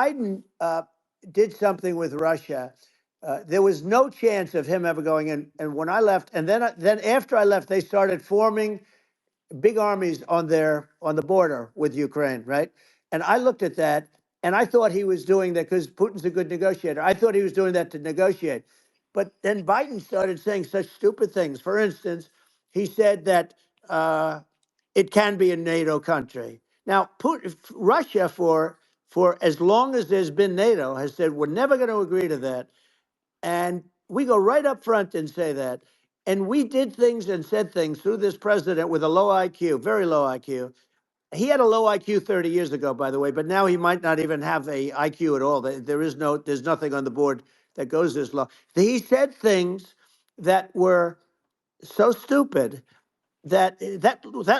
Biden did something with Russia. There was no chance of him ever going in. And when I left, and then after I left, they started forming big armies on the border with Ukraine, right? And I looked at that, and I thought he was doing that because Putin's a good negotiator. I thought he was doing that to negotiate. But then Biden started saying such stupid things. For instance, he said that it can be a NATO country. Now, Russia, for as long as there's been NATO, has said we're never going to agree to that. And we go right up front and say that. And we did things and said things through this president with a low IQ, very low IQ. He had a low IQ 30 years ago, by the way, but now he might not even have a IQ at all. There's nothing on the board that goes this low. He said things that were so stupid that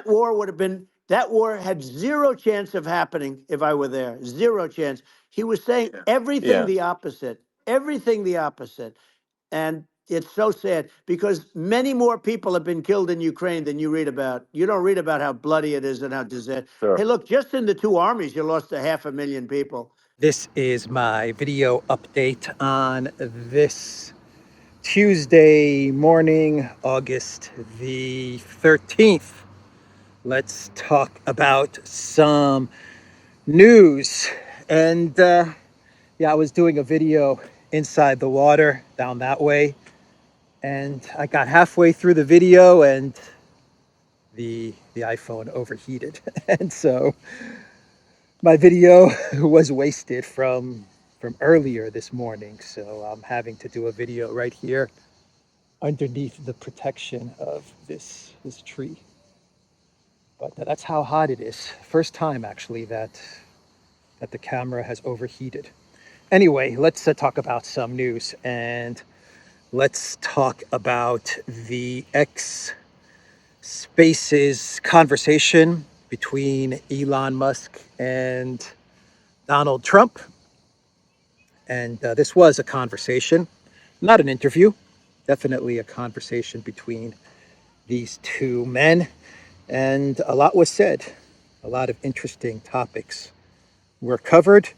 war would have been that war had zero chance of happening if I were there. Zero chance. He was saying everything Yeah. the opposite. Everything the opposite. And it's so sad because many more people have been killed in Ukraine than you read about. You don't read about how bloody it is and how disaster. Hey, Sure. look, just in the two armies, you lost 500,000 people. This is my video update on this Tuesday morning, August the 13th. Let's talk about some news. And yeah, I was doing a video inside the water down that way. And I got halfway through the video and the iPhone overheated. And so my video was wasted from earlier this morning. So I'm having to do a video right here underneath the protection of this tree. But that's how hot it is. First time actually that the camera has overheated. Anyway, let's talk about some news, and let's talk about the X Spaces conversation between Elon Musk and Donald Trump. And this was a conversation, not an interview, definitely a conversation between these two men. And a lot was said, a lot of interesting topics were covered.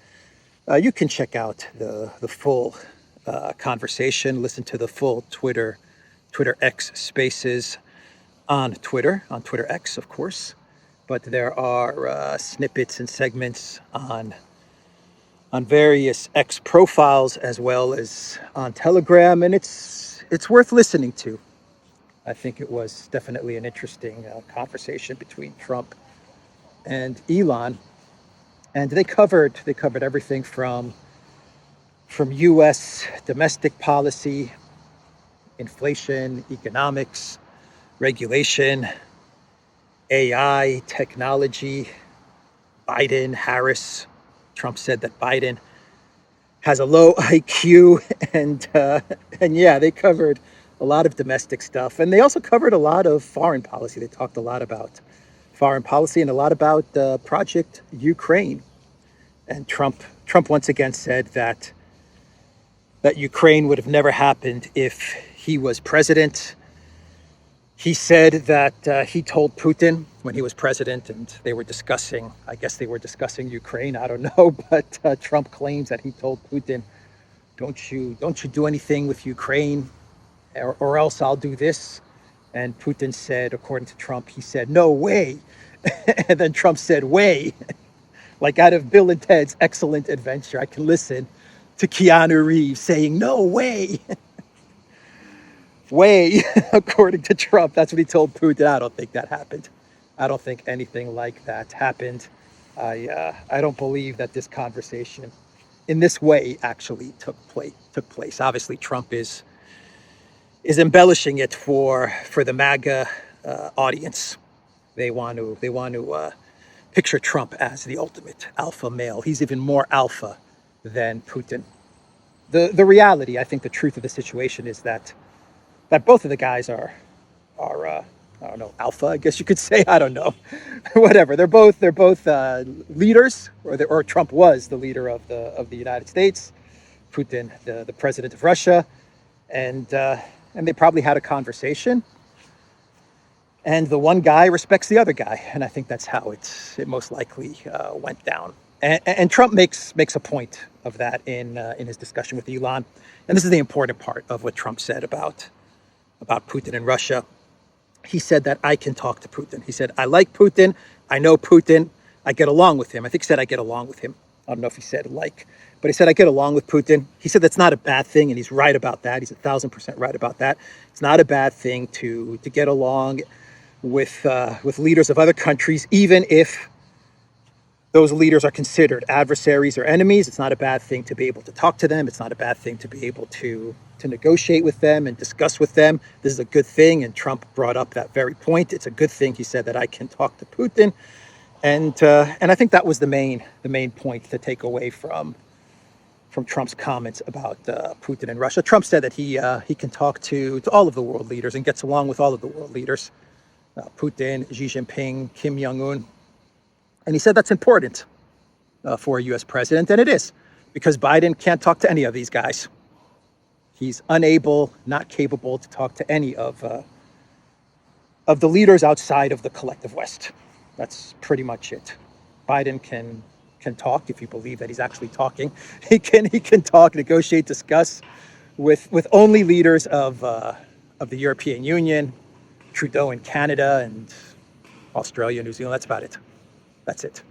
You can check out the full conversation, listen to the full Twitter X Spaces on Twitter X, of course. But there are snippets and segments on various X profiles as well as on Telegram, and it's worth listening to. I think it was definitely an interesting conversation between Trump and Elon, and they covered everything from U.S. domestic policy, inflation, economics, regulation, AI, technology, Biden, Harris. Trump said that Biden has a low IQ, and yeah, they covered a lot of domestic stuff, and they also covered a lot of foreign policy. They talked a lot about foreign policy and a lot about Project Ukraine. And Trump once again said that Ukraine would have never happened if he was president. He said that he told Putin when he was president, and they were discussing, I guess they were discussing Ukraine, I don't know, but Trump claims that he told Putin, don't you do anything with Ukraine, or else I'll do this. And Putin said, according to Trump, he said, no way. And then Trump said, way. Like out of Bill and Ted's Excellent Adventure, I can listen to Keanu Reeves saying, no way. Way, according to Trump. That's what he told Putin. I don't think that happened. I don't think anything like that happened. I don't believe that this conversation in this way actually took place. Obviously, Trump is embellishing it for the MAGA audience. They want to picture Trump as the ultimate alpha male. He's even more alpha than Putin. The reality, I think the truth of the situation is that both of the guys are I don't know, alpha, I guess you could say. I don't know. Whatever. They're both leaders, or Trump was the leader of the United States, Putin the president of Russia, and they probably had a conversation. And the one guy respects the other guy, and I think that's how it most likely went down. And Trump makes a point of that in his discussion with Elon. And this is the important part of what Trump said about Putin and Russia. He said that I can talk to Putin. He said, I like Putin. I know Putin. I get along with him. I think he said I get along with him. I don't know if he said like, but he said I get along with Putin. He said that's not a bad thing, and he's right about that. He's 1,000% right about that. It's not a bad thing to get along with leaders of other countries, even if those leaders are considered adversaries or enemies. It's not a bad thing to be able to talk to them. It's not a bad thing to be able to negotiate with them and discuss with them. This is a good thing, and Trump brought up that very point. It's a good thing, he said, that I can talk to Putin, and I think that was the main point to take away from Trump's comments about Putin and Russia. Trump said that he can talk to all of the world leaders and gets along with all of the world leaders, Putin, Xi Jinping, Kim Jong-un. And he said that's important for a U.S. president, and it is, because Biden can't talk to any of these guys. He's unable, not capable to talk to any of the leaders outside of the collective West. That's pretty much it. Biden can talk, if you believe that he's actually talking. He can talk, negotiate, discuss with only leaders of the European Union, Trudeau in Canada, and Australia, New Zealand. That's about it. That's it.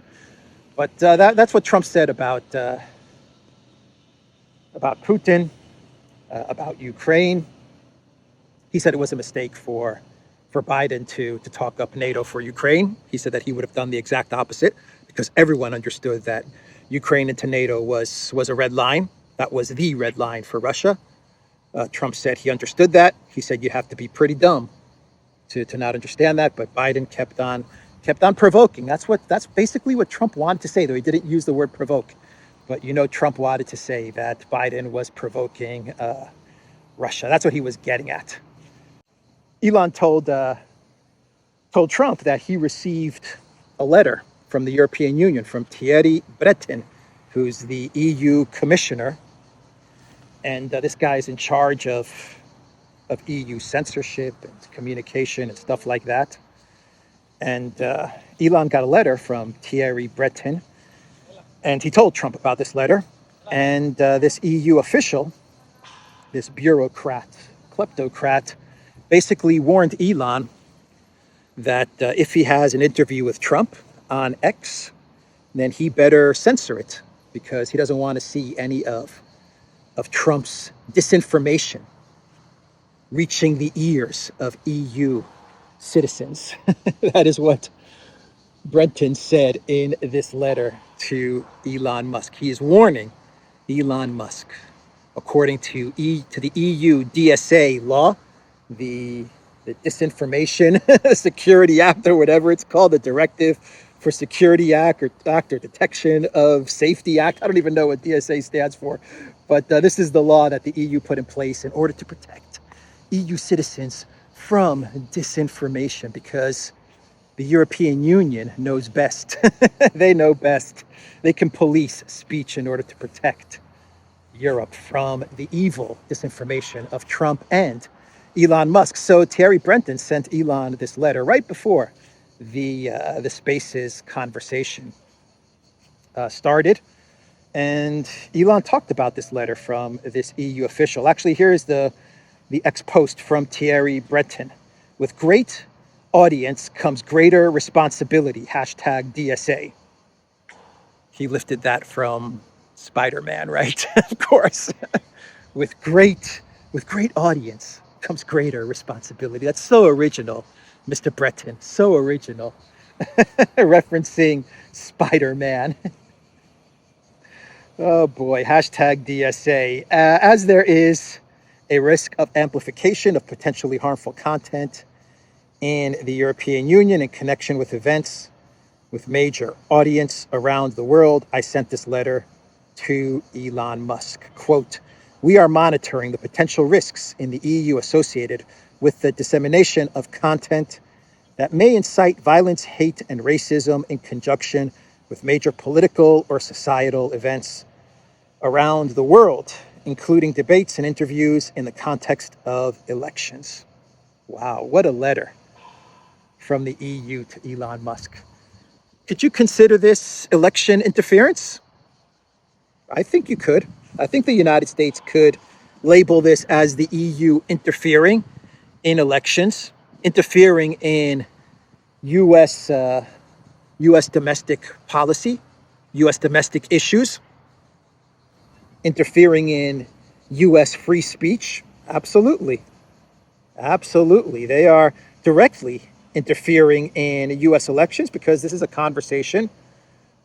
But that's what Trump said about Putin, about Ukraine. He said it was a mistake for Biden to talk up NATO for Ukraine. He said that he would have done the exact opposite, because everyone understood that Ukraine into NATO was a red line. That was the red line for Russia. Trump said he understood that. He said you have to be pretty dumb to not understand that. But Biden kept on provoking. That's basically what Trump wanted to say, though he didn't use the word provoke. But Trump wanted to say that Biden was provoking Russia. That's what he was getting at. Elon told Trump that he received a letter from the European Union, from Thierry Breton, who's the EU commissioner. And this guy is in charge of EU censorship and communication and stuff like that. And Elon got a letter from Thierry Breton, and he told Trump about this letter. And this EU official, this bureaucrat, kleptocrat, basically warned Elon that if he has an interview with Trump on X, then he better censor it, because he doesn't want to see any of Trump's disinformation reaching the ears of EU citizens. That is what Breton said in this letter to Elon Musk. He is warning Elon Musk, according to the EU DSA law, the Disinformation Security Act, or whatever it's called, the Directive for Security Act or Detection of Safety Act. I don't even know what DSA stands for, but this is the law that the EU put in place in order to protect EU citizens from disinformation, because the European Union knows best. They know best. They can police speech in order to protect Europe from the evil disinformation of Trump and Elon Musk. So Thierry Breton sent Elon this letter right before the Spaces conversation started. And Elon talked about this letter from this EU official. Actually, here is the ex-post from Thierry Breton. With great audience comes greater responsibility, #DSA. He lifted that from Spider-Man, right? Of course. With great audience comes greater responsibility. That's so original, Mr. Breton. So original. Referencing Spider-Man. Oh boy, #DSA. As there is a risk of amplification of potentially harmful content in the European Union in connection with events with major audience around the world, I sent this letter to Elon Musk. Quote, we are monitoring the potential risks in the EU associated with the dissemination of content that may incite violence, hate, and racism in conjunction with major political or societal events around the world, including debates and interviews in the context of elections. Wow, what a letter from the EU to Elon Musk. Could you consider this election interference? I think you could. I think the United States could label this as the EU interfering in elections, interfering in U.S. U.S. domestic policy, U.S. domestic issues, interfering in U.S. free speech. Absolutely. Absolutely. They are directly interfering in U.S. elections because this is a conversation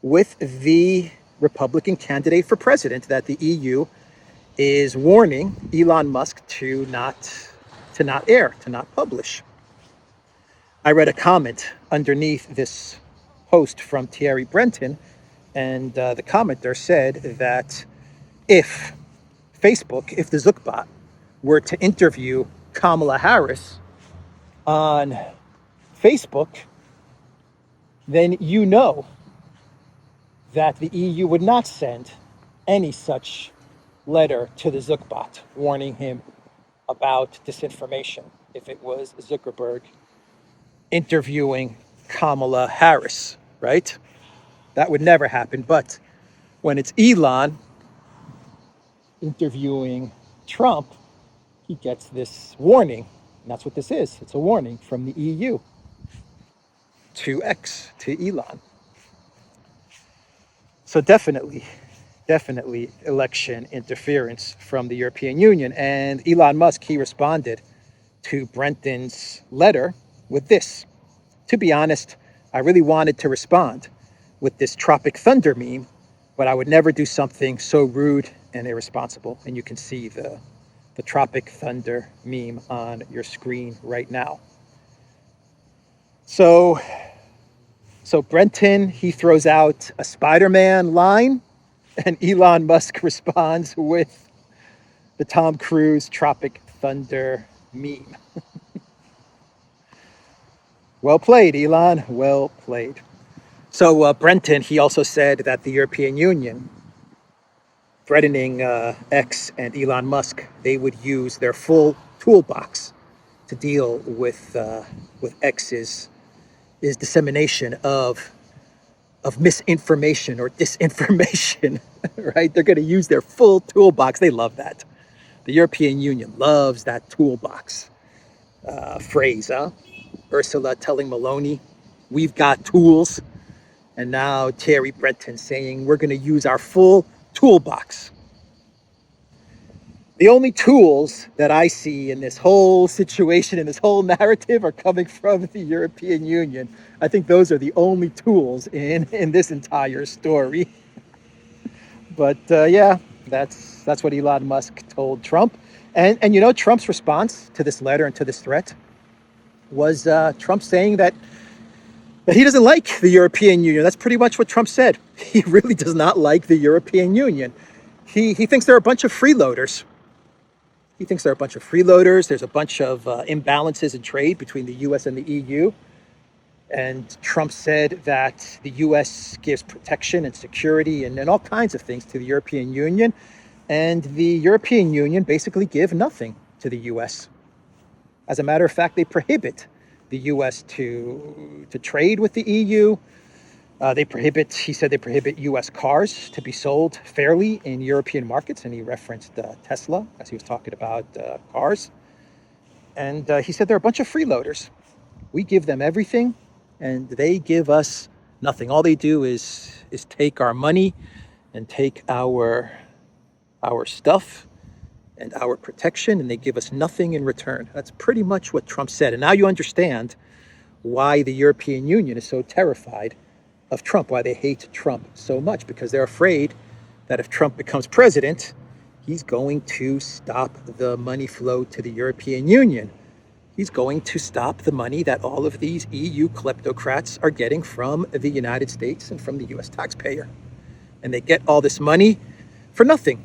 with the Republican candidate for president that the EU is warning Elon Musk to not air, to not publish. I read a comment underneath this post from Thierry Brenton, and the commenter said that if if the Zuckbot, were to interview Kamala Harris on Facebook, then you know that the EU would not send any such letter to the Zuckbot warning him about disinformation if it was Zuckerberg interviewing Kamala Harris, right? That would never happen. But when it's Elon interviewing Trump, he gets this warning. And that's what this is. It's a warning from the EU to Elon. So definitely election interference from the European Union. And Elon Musk, he responded to Brenton's letter with this. To be honest, I really wanted to respond with this Tropic Thunder meme, but I would never do something so rude and irresponsible. And you can see the Tropic Thunder meme on your screen right now. So Brenton, he throws out a Spider-Man line, and Elon Musk responds with the Tom Cruise Tropic Thunder meme. Well played, Elon. Well played. So Brenton, he also said that the European Union, threatening X and Elon Musk, they would use their full toolbox to deal with X's dissemination of misinformation or disinformation, right? They're going to use their full toolbox. They love that. The European Union loves that toolbox phrase, huh? Ursula telling Maloney, we've got tools. And now Thierry Brenton saying we're going to use our full toolbox. The only tools that I see in this whole situation, in this whole narrative, are coming from the European Union. I think those are the only tools in this entire story. But yeah, that's what Elon Musk told Trump. And you know, Trump's response to this letter and to this threat was Trump saying that he doesn't like the European Union. That's pretty much what Trump said. He really does not like the European Union. He thinks they're a bunch of freeloaders. He thinks they're a bunch of freeloaders. There's a bunch of imbalances in trade between the U.S. and the EU. And Trump said that the U.S. gives protection and security and all kinds of things to the European Union. And the European Union basically give nothing to the U.S. As a matter of fact, they prohibit the U.S. to trade with the EU. He said they prohibit U.S. cars to be sold fairly in European markets. And he referenced Tesla as he was talking about cars. And he said they're a bunch of freeloaders. We give them everything and they give us nothing. All they do is take our money and take our stuff and our protection, and they give us nothing in return. That's pretty much what Trump said. And now you understand why the European Union is so terrified of Trump, why they hate Trump so much, because they're afraid that if Trump becomes president, he's going to stop the money flow to the European Union. He's going to stop the money that all of these EU kleptocrats are getting from the United States and from the US taxpayer. And they get all this money for nothing.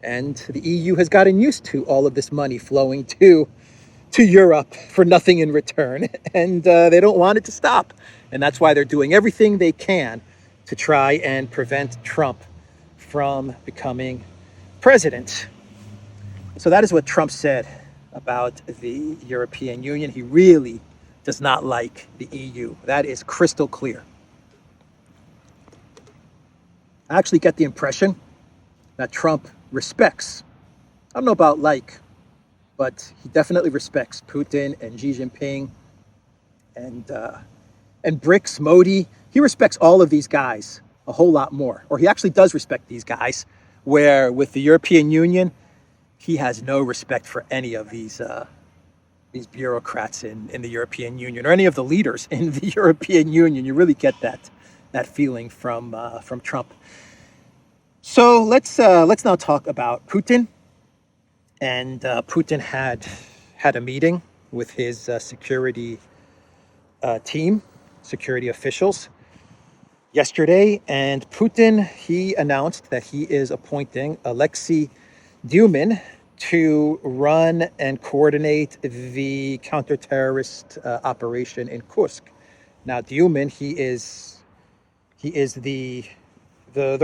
And the EU has gotten used to all of this money flowing to Europe for nothing in return. And they don't want it to stop. And that's why they're doing everything they can to try and prevent Trump from becoming president. So that is what Trump said about the European Union. He really does not like the EU. That is crystal clear. I actually get the impression that Trump respects, I don't know about like, but he definitely respects Putin and Xi Jinping and BRICS, Modi. He respects all of these guys a whole lot more, or he actually does respect these guys. Where with the European Union, he has no respect for any of these bureaucrats in the European Union or any of the leaders in the European Union. You really get that feeling from Trump. So let's now talk about Putin. And Putin had a meeting with his security team, security officials yesterday, and Putin, he announced that he is appointing Alexei Dyumin to run and coordinate the counter-terrorist operation in Kursk. Now, Dyumin, he is the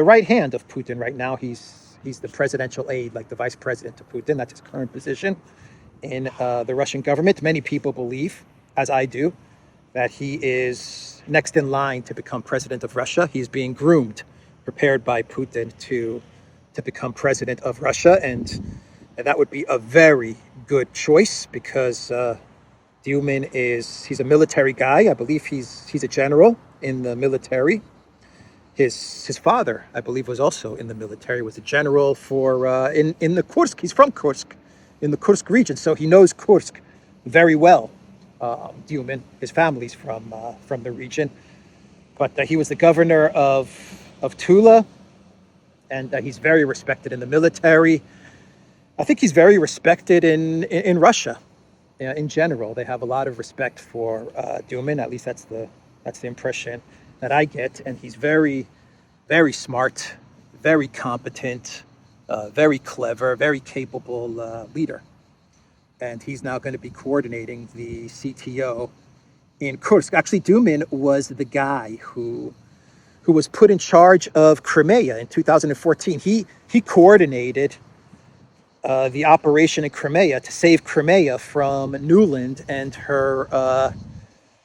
right hand of Putin right now. He's the presidential aide, like the vice president to Putin. That's his current position in the Russian government. Many people believe, as I do, that he is next in line to become president of Russia. He's being groomed, prepared by Putin to become president of Russia, and that would be a very good choice because Dyumin he's a military guy. I believe he's a general in the military. His father, I believe, was also in the military. Was a general for in the Kursk. He's from Kursk, in the Kursk region, so he knows Kursk very well. Dyumin, his family's from the region, but he was the governor of Tula, and he's very respected in the military. I think he's very respected in Russia, in general. They have a lot of respect for Dyumin. At least that's the impression that I get. And he's very, very smart, very competent, very clever, very capable leader. And he's now going to be coordinating the CTO in Kursk. Actually, Dyumin was the guy who was put in charge of Crimea in 2014. He coordinated the operation in Crimea to save Crimea from Nuland and her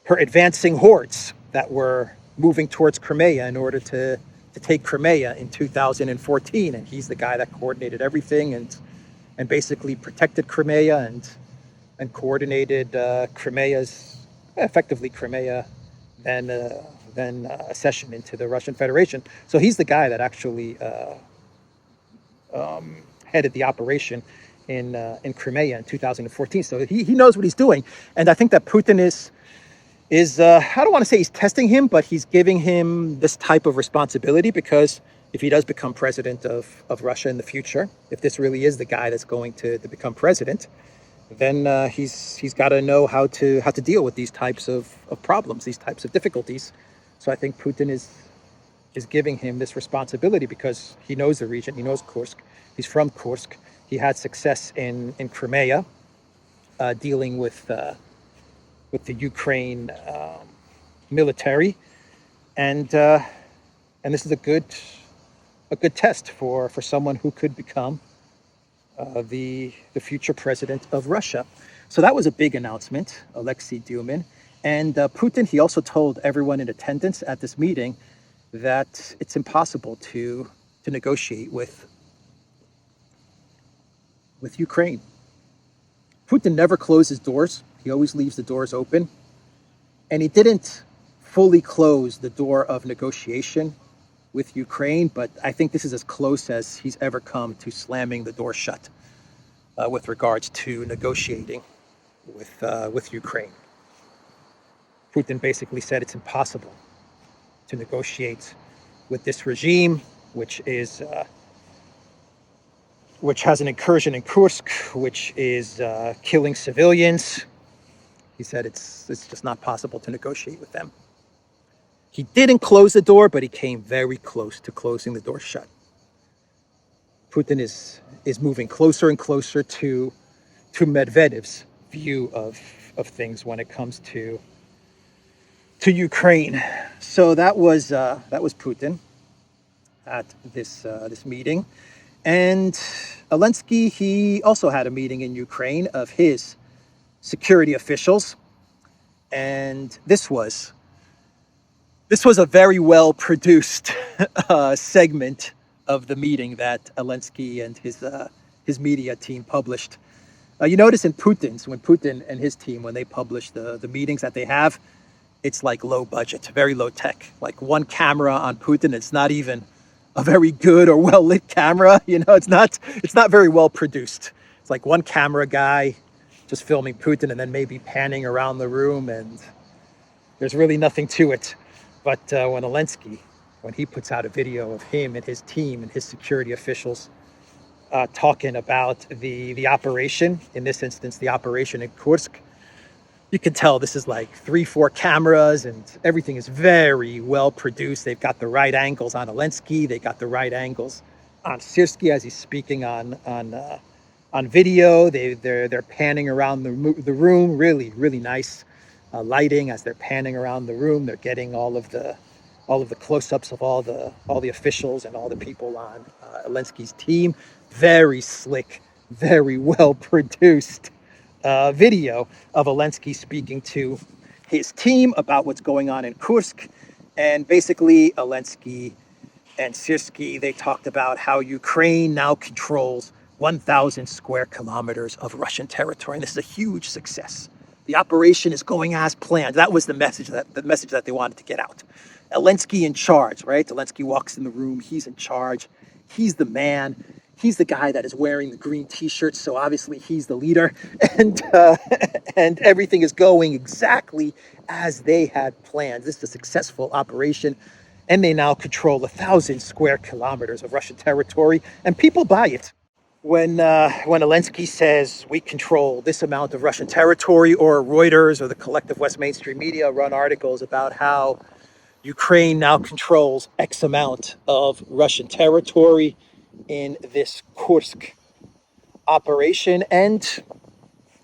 advancing hordes that were moving towards Crimea in order to take Crimea in 2014. And he's the guy that coordinated everything and basically protected Crimea and coordinated effectively Crimea, then accession into the Russian Federation. So he's the guy that actually headed the operation in Crimea in 2014. So he knows what he's doing, and I think that Putin is I don't want to say he's testing him, but he's giving him this type of responsibility because if he does become president of Russia in the future, if this really is the guy that's going to become president, then he's got to know how to deal with these types of problems, these types of difficulties. So I think Putin is giving him this responsibility because he knows the region, he knows Kursk, he's from Kursk, he had success in Crimea, dealing with the Ukraine military, and this is a good test for someone who could become the future president of Russia. So that was a big announcement, Alexei Dyumin. And Putin, he also told everyone in attendance at this meeting that it's impossible to negotiate with Ukraine. Putin never closes doors. He always leaves the doors open. And he didn't fully close the door of negotiation with Ukraine, but I think this is as close as he's ever come to slamming the door shut with regards to negotiating with Ukraine. Putin basically said it's impossible to negotiate with this regime, which has an incursion in Kursk, which is killing civilians. He said it's just not possible to negotiate with them. He didn't close the door, but he came very close to closing the door shut. Putin is moving closer and closer to Medvedev's view of things when it comes to Ukraine. So that was Putin at this meeting, and Zelensky, he also had a meeting in Ukraine of his security officials, and this was This was a very well produced segment of the meeting that Zelensky and his media team published. You notice in Putin's, when Putin and his team, when they publish the meetings that they have, it's like low budget, very low tech. Like one camera on Putin, it's not even a very good or well lit camera. You know, it's not very well produced. It's like one camera guy just filming Putin and then maybe panning around the room, and there's really nothing to it. But when Zelensky, when he puts out a video of him and his team and his security officials talking about the operation, in this instance, the operation in Kursk, you can tell this is like 3-4 cameras and everything is very well produced. They've got the right angles on Zelensky. They got the right angles on Syrski as he's speaking on video. They're panning around the room. Really, really nice lighting as they're panning around the room. They're getting all of the close-ups of all the officials and all the people on Zelensky's team. Very slick, very well produced video of Zelensky speaking to his team about what's going on in Kursk. And basically, Zelensky and Syrski, they talked about how Ukraine now controls 1,000 square kilometers of Russian territory. And this is a huge success. The operation is going as planned. That was the message that they wanted to get out. Zelensky in charge, right? Zelensky walks in the room. He's in charge. He's the man. He's the guy that is wearing the green T-shirt. So obviously he's the leader, and and everything is going exactly as they had planned. This is a successful operation, and they now control 1,000 square kilometers of Russian territory, and people buy it. When Zelensky says we control this amount of Russian territory, or Reuters or the collective West mainstream media run articles about how Ukraine now controls X amount of Russian territory in this Kursk operation, and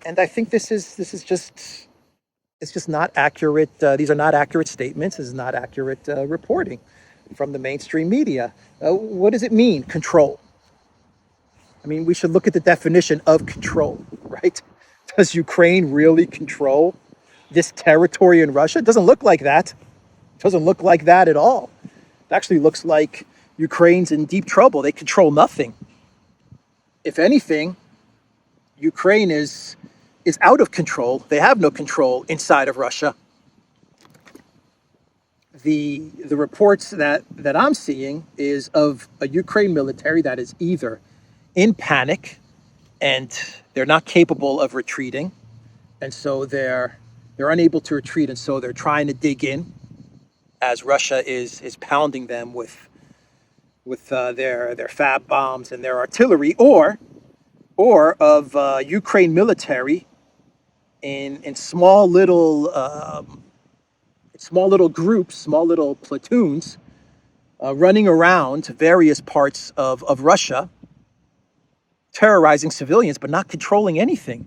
I think this is just, it's just not accurate. These are not accurate statements. This is not accurate reporting from the mainstream media. What does it mean, control? I mean, we should look at the definition of control, right? Does Ukraine really control this territory in Russia? It doesn't look like that. It doesn't look like that at all. It actually looks like Ukraine's in deep trouble. They control nothing. If anything, Ukraine is out of control. They have no control inside of Russia. The reports that I'm seeing is of a Ukraine military that is either in panic and they're not capable of retreating, and so they're unable to retreat, and so they're trying to dig in as Russia is pounding them with their fab bombs and their artillery, or of Ukraine military in small little groups, small little platoons, running around various parts of Russia, terrorizing civilians, but not controlling anything.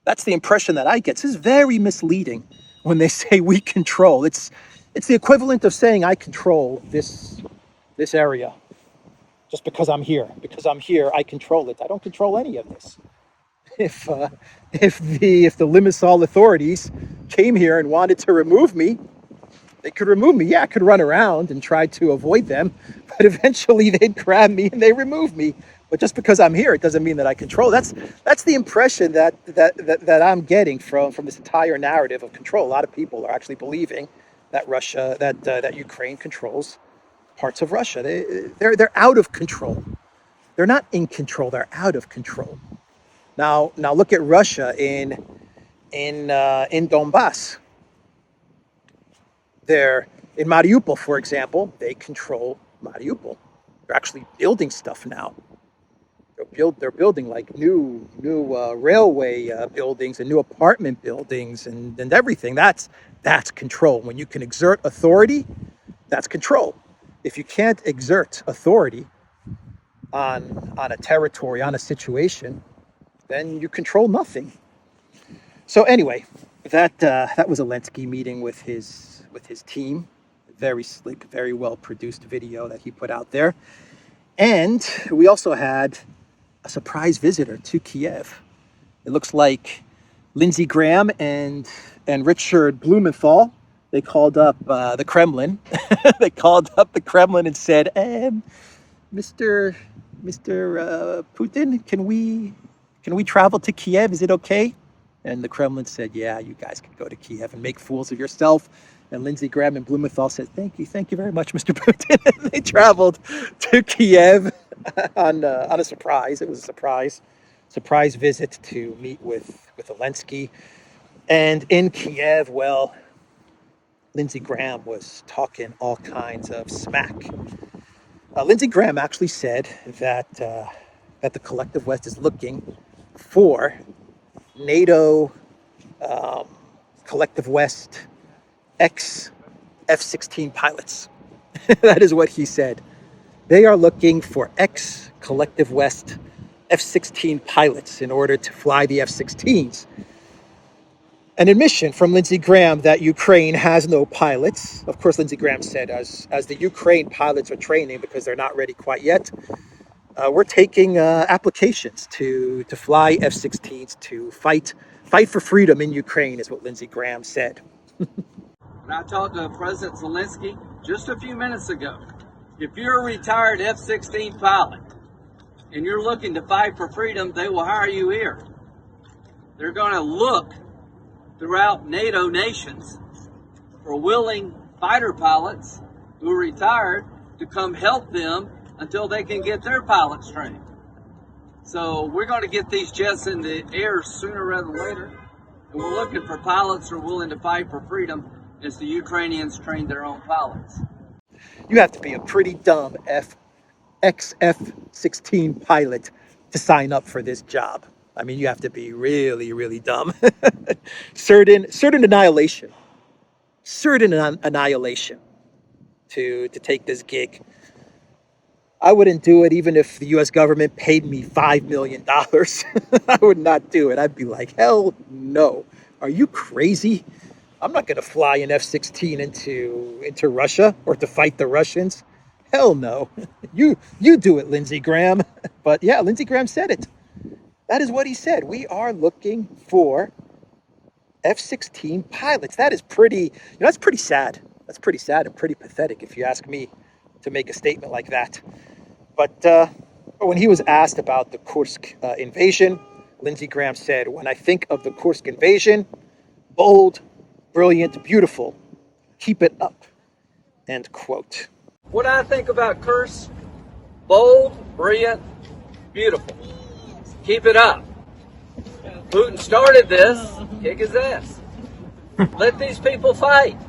That's the impression that I get. This is very misleading when they say we control. It's the equivalent of saying I control this area just because I'm here. Because I'm here, I control it. I don't control any of this. If the Limassol authorities came here and wanted to remove me, they could remove me. Yeah, I could run around and try to avoid them, but eventually they'd grab me and they remove me. But just because I'm here, it doesn't mean that I control. That's the impression that I'm getting from this entire narrative of control. A lot of people are actually believing that that Ukraine controls parts of Russia. They're out of control. They're not in control. They're out of control. Now look at Russia in Donbass. They're in Mariupol, for example. They control Mariupol. They're actually building stuff now. They're building like new railway buildings and new apartment buildings and everything. That's control. When you can exert authority, that's control. If you can't exert authority on a territory, on a situation, then you control nothing. So anyway, that was a Zelensky meeting with his team. Very slick, very well produced video that he put out there. And we also had a surprise visitor to Kiev. It looks like Lindsey Graham and Richard Blumenthal they called up the Kremlin. They called up the Kremlin and said, Mr. Putin, can we travel to Kiev? Is it okay? And the Kremlin said, yeah, you guys can go to Kiev and make fools of yourself. And Lindsey Graham and Blumenthal said, thank you very much, Mr. Putin. And they traveled to Kiev on a surprise. It was a surprise visit to meet with Zelensky. And in Kiev, well, Lindsey Graham was talking all kinds of smack. Lindsey Graham actually said that the collective West is looking for NATO um, collective West ex F16 pilots. That is what he said. They are looking for ex collective West F16 pilots in order to fly the F16s. An admission from Lindsey Graham that Ukraine has no pilots. Of course, Lindsey Graham said, as the Ukraine pilots are training because they're not ready quite yet, we're taking applications to fly F-16s to fight for freedom in Ukraine, is what Lindsey Graham said. When I talked to President Zelensky just a few minutes ago, if you're a retired F-16 pilot and you're looking to fight for freedom, they will hire you here. They're going to look throughout NATO nations for willing fighter pilots who are retired to come help them until they can get their pilots trained. So we're going to get these jets in the air sooner rather than later. And we're looking for pilots who are willing to fight for freedom as the Ukrainians train their own pilots. You have to be a pretty dumb ex-F-16 pilot to sign up for this job. I mean, you have to be really, really dumb. certain annihilation to take this gig. I wouldn't do it even if the US government paid me $5 million. I would not do it. I'd be like, hell no. Are you crazy? I'm not going to fly an F-16 into Russia or to fight the Russians. Hell no. You do it, Lindsey Graham. But yeah, Lindsey Graham said it. That is what he said. We are looking for F-16 pilots. That is pretty, that's pretty sad. That's pretty sad and pretty pathetic, if you ask me, to make a statement like that. But when he was asked about the Kursk invasion, Lindsey Graham said, when I think of the Kursk invasion, bold, brilliant, beautiful, keep it up, end quote. What I think about Kursk, bold, brilliant, beautiful. Keep it up. Putin started this, kick his ass. Let these people fight.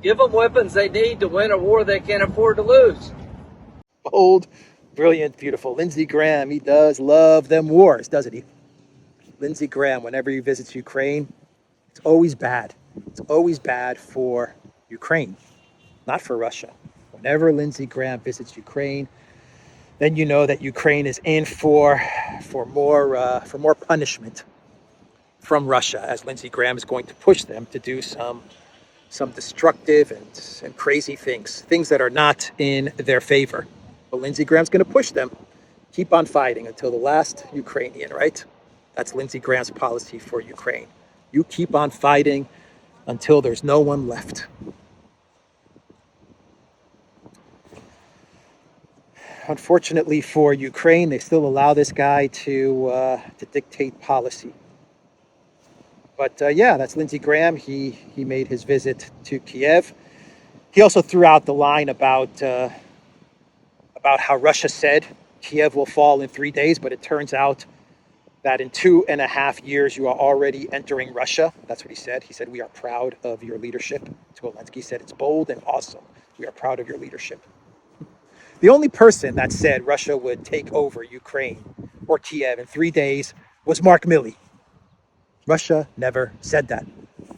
Give them weapons they need to win a war they can't afford to lose. Bold, brilliant, beautiful. Lindsey Graham, he does love them wars, doesn't he? Lindsey Graham, whenever he visits Ukraine, it's always bad. It's always bad for Ukraine, not for Russia. Whenever Lindsey Graham visits Ukraine, then you know that Ukraine is in for more punishment from Russia, as Lindsey Graham is going to push them to do some destructive and crazy things that are not in their favor. But Lindsey Graham's going to push them. Keep on fighting until the last Ukrainian, right? That's Lindsey Graham's policy for Ukraine. You keep on fighting until there's no one left. Unfortunately for Ukraine, they still allow this guy to dictate policy. But yeah, that's Lindsey Graham. He made his visit to Kiev. He also threw out the line about how Russia said Kiev will fall in 3 days, but it turns out that in 2.5 years you are already entering Russia. That's what he said. He said, we are proud of your leadership. Zelensky said, it's bold and awesome. We are proud of your leadership. The only person that said Russia would take over Ukraine or Kiev in 3 days was Mark Milley. Russia never said that.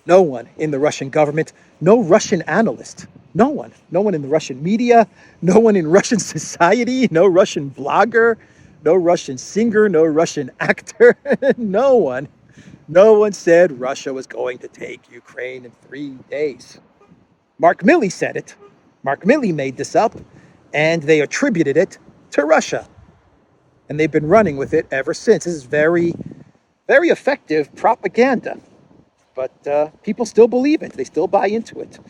No one in the Russian government, no Russian analyst, no one in the Russian media, no one in Russian society, no Russian blogger, no Russian singer, no Russian actor, no one said Russia was going to take Ukraine in 3 days. Mark Milley said it. Mark Milley made this up, and they attributed it to Russia. And they've been running with it ever since. This is very, very effective propaganda. But people still believe it. They still buy into it.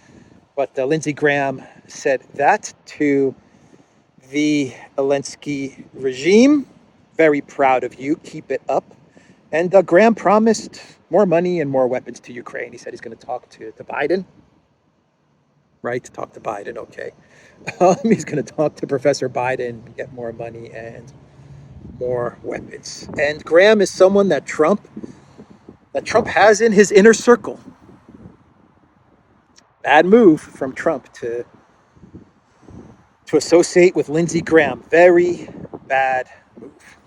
But Lindsey Graham said that to the Zelensky regime. Very proud of you. Keep it up. And Graham promised more money and more weapons to Ukraine. He said he's going to talk to Biden. Right? Talk to Biden. Okay. He's going to talk to Professor Biden, get more money and more weapons. And Graham is someone that Trump has in his inner circle. Bad move from Trump to associate with Lindsey Graham. Very bad move.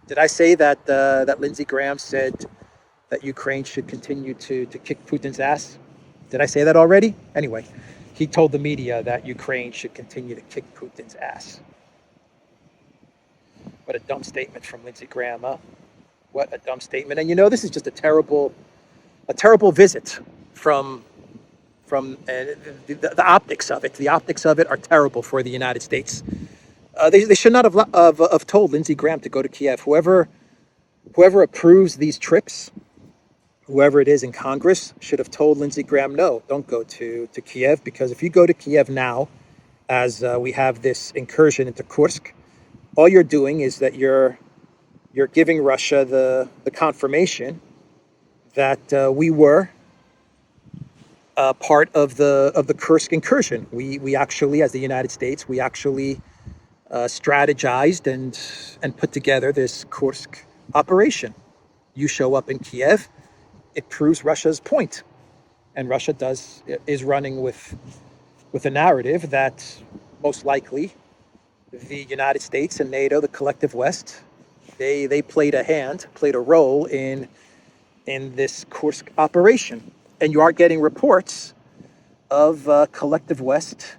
Did I say that that Lindsey Graham said that Ukraine should continue to kick Putin's ass? Did I say that already? Anyway, he told the media that Ukraine should continue to kick Putin's ass. What a dumb statement from Lindsey Graham, huh? What a dumb statement. And this is just a terrible visit from the optics of it. The optics of it are terrible for the United States. They should not have told Lindsey Graham to go to Kiev. Whoever approves these trips, whoever it is in Congress, should have told Lindsey Graham, no, don't go to Kiev, because if you go to Kiev now, as we have this incursion into Kursk, all you're doing is that you're giving Russia the confirmation that we were part of the Kursk incursion. We actually, as the United States, we actually strategized and put together this Kursk operation. You show up in Kiev, it proves Russia's point, and Russia is running with a narrative that most likely the United States and NATO, the collective West, they played a role in this Kursk operation. And you are getting reports of collective West.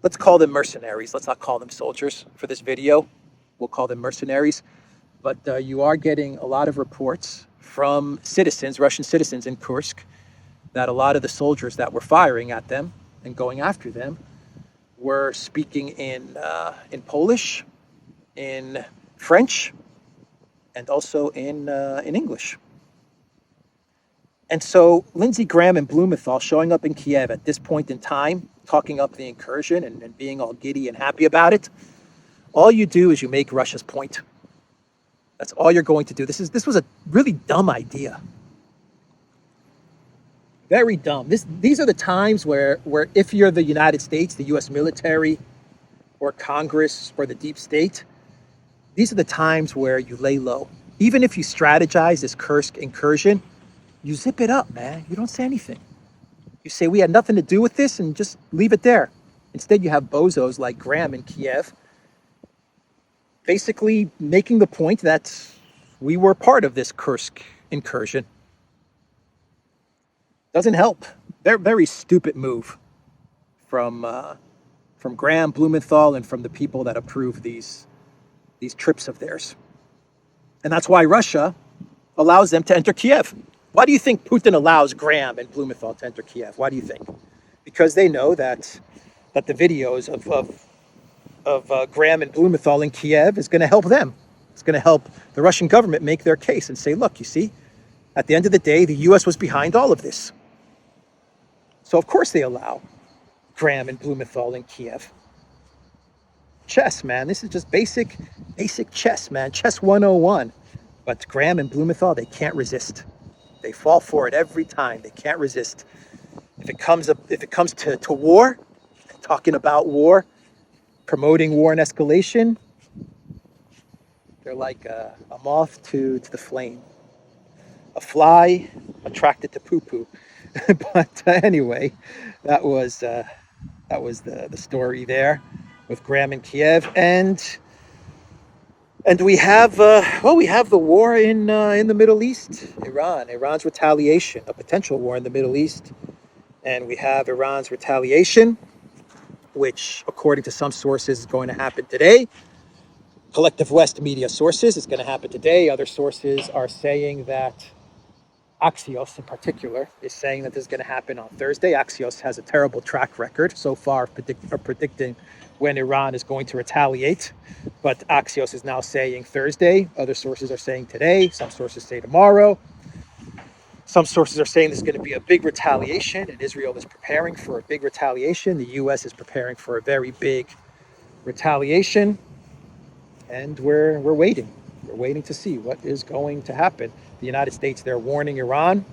Let's call them mercenaries. Let's not call them soldiers for this video. We'll call them mercenaries. But you are getting a lot of reports from Russian citizens in Kursk, that a lot of the soldiers that were firing at them and going after them were speaking in Polish, in French, and also in English. And so Lindsey Graham and Blumenthal showing up in Kiev at this point in time, talking up the incursion and being all giddy and happy about it, all you do is you make Russia's point. That's all you're going to do. This was a really dumb idea. Very dumb. These are the times where if you're the United States, the U.S. military, or Congress, or the deep state, these are the times where you lay low. Even if you strategize this Kursk incursion, you zip it up, man. You don't say anything. You say, we had nothing to do with this, and just leave it there. Instead, you have bozos like Graham in Kiev basically making the point that we were part of this Kursk incursion. Doesn't help. Very stupid move from Graham, Blumenthal, and from the people that approve these trips of theirs. And that's why Russia allows them to enter Kiev. Why do you think Putin allows Graham and Blumenthal to enter Kiev? Why do you think? Because they know that the videos of Graham and Blumenthal in Kiev is going to help them. It's going to help the Russian government make their case and say, look, you see, at the end of the day, the U.S. was behind all of this. So of course they allow Graham and Blumenthal in Kiev. Chess, man. This is just basic chess, man. Chess 101. But Graham and Blumenthal, they can't resist. They fall for it every time. They can't resist. If it comes to war, talking about war, promoting war and escalation, they're like a moth to the flame, a fly attracted to poo-poo. But anyway, that was the story there with Graham in Kiev, and we have the war in the Middle East, Iran's retaliation, a potential war in the Middle East, and we have Iran's retaliation, which according to some sources is going to happen today. Collective West media sources, it's going to happen today. Other sources are saying that Axios in particular is saying that this is going to happen on Thursday. Axios has a terrible track record so far of predicting when Iran is going to retaliate. But Axios is now saying Thursday. Other sources are saying today. Some sources say tomorrow. Some sources are saying there's going to be a big retaliation, and Israel is preparing for a big retaliation. The U.S. is preparing for a very big retaliation, and we're waiting. We're waiting to see what is going to happen. The United States, they're warning Iran,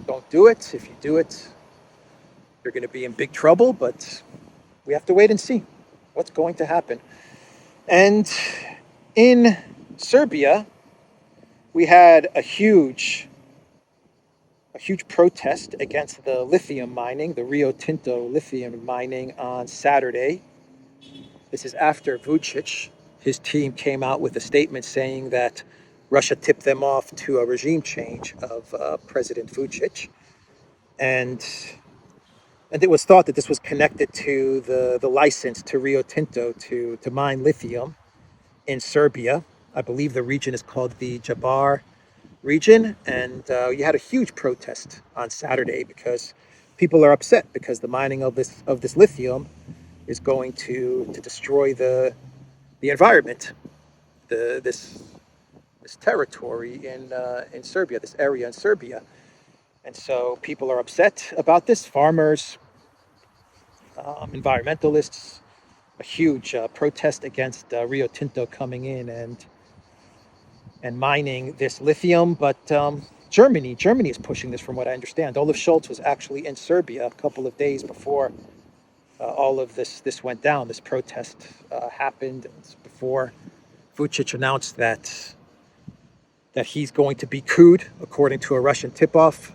don't do it. If you do it, you're going to be in big trouble, but we have to wait and see what's going to happen. And in Serbia, we had a huge protest against the lithium mining, the Rio Tinto lithium mining on Saturday. This is after Vučić, his team came out with a statement saying that Russia tipped them off to a regime change of President Vučić. And it was thought that this was connected to the license to Rio Tinto to mine lithium in Serbia. I believe the region is called the Jabar region, and you had a huge protest on Saturday because people are upset because the mining of this lithium is going to destroy the environment, this territory in Serbia, this area in Serbia, and so people are upset about this. Farmers, environmentalists, a huge protest against Rio Tinto coming in and mining this lithium. But Germany is pushing this, from what I understand. Olaf Scholz was actually in Serbia a couple of days before all of this went down. This protest happened before Vučić announced that he's going to be couped, according to a Russian tip-off.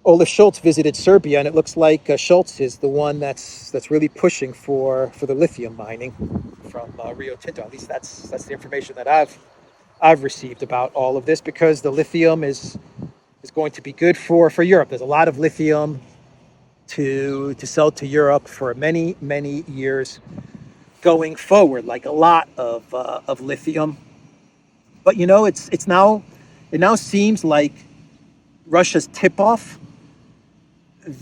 Olaf Scholz visited Serbia, and it looks like Scholz is the one that's really pushing for the lithium mining from Rio Tinto. At least that's the information that I've received about all of this, because the lithium is going to be good for Europe. There's a lot of lithium to sell to Europe for many years going forward, like a lot of lithium. But it now seems like Russia's tip-off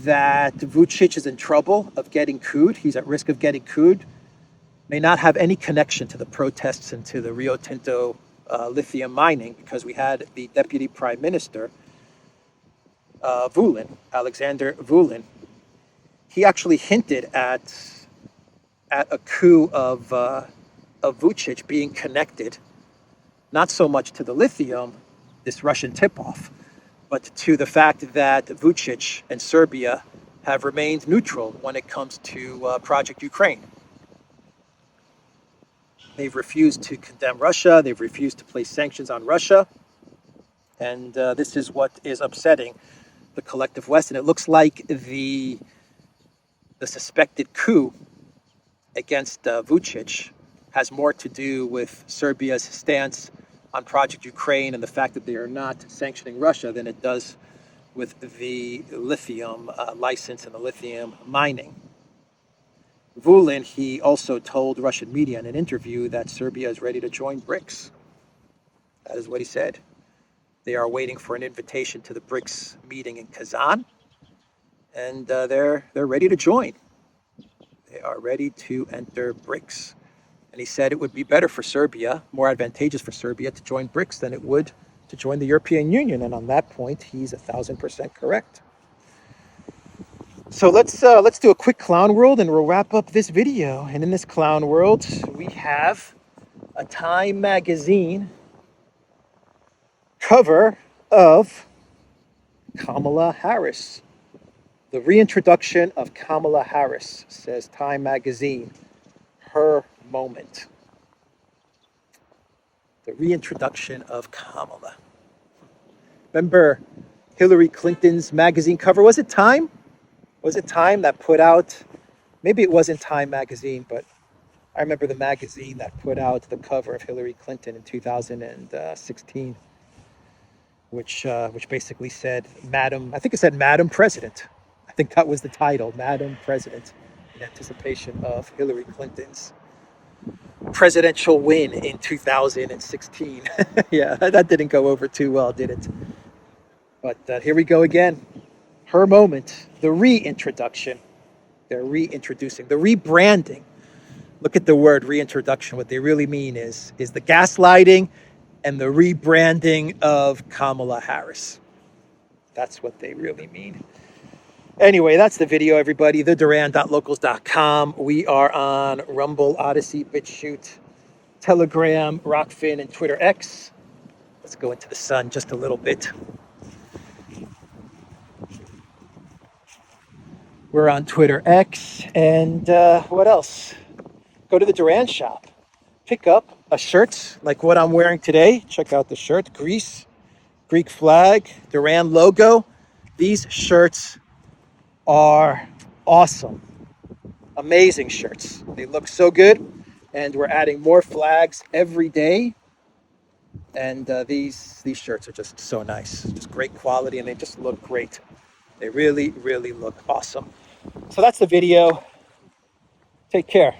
that Vučić is in trouble of getting couped, he's at risk of getting couped, may not have any connection to the protests and to the Rio Tinto lithium mining, because we had the Deputy Prime Minister, Alexander Vulin. He actually hinted at a coup of Vučić being connected, not so much to the lithium, this Russian tip-off, but to the fact that Vučić and Serbia have remained neutral when it comes to Project Ukraine. They've refused to condemn Russia. They've refused to place sanctions on Russia. And this is what is upsetting the collective West. And it looks like the suspected coup against Vučić has more to do with Serbia's stance on Project Ukraine and the fact that they are not sanctioning Russia than it does with the lithium license and the lithium mining. Vulin, he also told Russian media in an interview that Serbia is ready to join BRICS. That is what he said. They are waiting for an invitation to the BRICS meeting in Kazan, and they're ready to join. They are ready to enter BRICS. And he said it would be better for Serbia, more advantageous for Serbia to join BRICS than it would to join the European Union. And on that point, he's 1,000% correct. So let's do a quick clown world, and we'll wrap up this video. And in this clown world, we have a Time magazine cover of Kamala Harris. The reintroduction of Kamala Harris, says Time magazine. Her moment. The reintroduction of Kamala. Remember Hillary Clinton's magazine cover? Was it Time? Was it Time that put out, maybe it wasn't Time magazine, but I remember the magazine that put out the cover of Hillary Clinton in 2016, which basically said, Madam, I think it said Madam President. I think that was the title, Madam President, in anticipation of Hillary Clinton's presidential win in 2016. Yeah, that didn't go over too well, did it? But here we go again. Her moment, the reintroduction. They're reintroducing, the rebranding. Look at the word reintroduction. What they really mean is the gaslighting and the rebranding of Kamala Harris. That's what they really mean. Anyway, that's the video, everybody. TheDuran.locals.com. We are on Rumble, ODYSEE, BitChute, Telegram, Rockfin, and Twitter X. Let's go into the sun just a little bit. We're on Twitter X. And what else? Go to the Duran shop. Pick up a shirt like what I'm wearing today. Check out the shirt. Greece, Greek flag, Duran logo. These shirts are awesome. Amazing shirts. They look so good. And we're adding more flags every day. And these shirts are just so nice. Just great quality, and they just look great. They really, really look awesome. So that's the video. Take care.